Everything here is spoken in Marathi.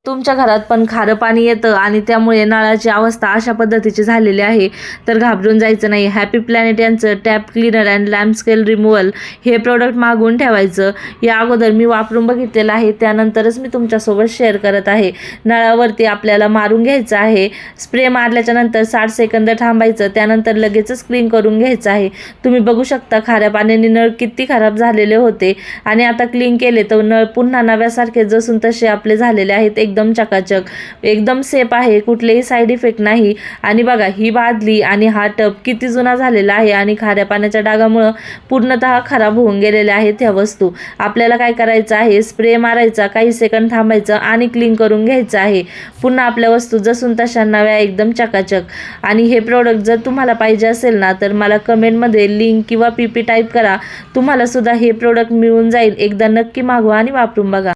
तुमच्या घरात पण खारं पाणी येतं आणि त्यामुळे नळाची अवस्था अशा पद्धतीची झालेली आहे, तर घाबरून जायचं नाही. हॅपी प्लॅनेट यांचं tap cleaner and lamp scale removal हे प्रोडक्ट मागवून ठेवायचं. या अगोदर मी वापरून बघितलेलं आहे, त्यानंतरच मी तुमच्यासोबत शेअर करत आहे. नळावरती आपल्याला मारून घ्यायचं आहे. स्प्रे मारल्याच्या नंतर 60 सेकंद थांबायचं, त्यानंतर लगेचच क्लीन करून घ्यायचं आहे. तुम्ही बघू शकता खाऱ्या पाण्याने नळ किती खराब झालेले होते आणि आता क्लीन केले तर नळ पुन्हा नव्यासारखे जसून तसे आपले झालेले आहेत. एकदम चकाचक, एकदम सेफ आहे, कुठलेही साईड इफेक्ट नाही. आणि बघा ही बादली आणि हा टब किती जुना झालेला आहे आणि खाऱ्या पाण्याच्या डागामुळे पूर्णतः खराब होऊन गेलेल्या आहेत ह्या वस्तू. आपल्याला काय करायचं आहे, स्प्रे मारायचा, काही सेकंद थांबायचं आणि क्लीन करून घ्यायचं आहे. पुन्हा आपल्या वस्तू जसून तशा नव्या, एकदम चकाचक. आणि हे प्रोडक्ट जर तुम्हाला पाहिजे असेल ना, तर मला कमेंटमध्ये लिंक किंवा PP टाईप करा. तुम्हाला सुद्धा हे प्रोडक्ट मिळून जाईल. एकदा नक्की मागवा आणि वापरून बघा.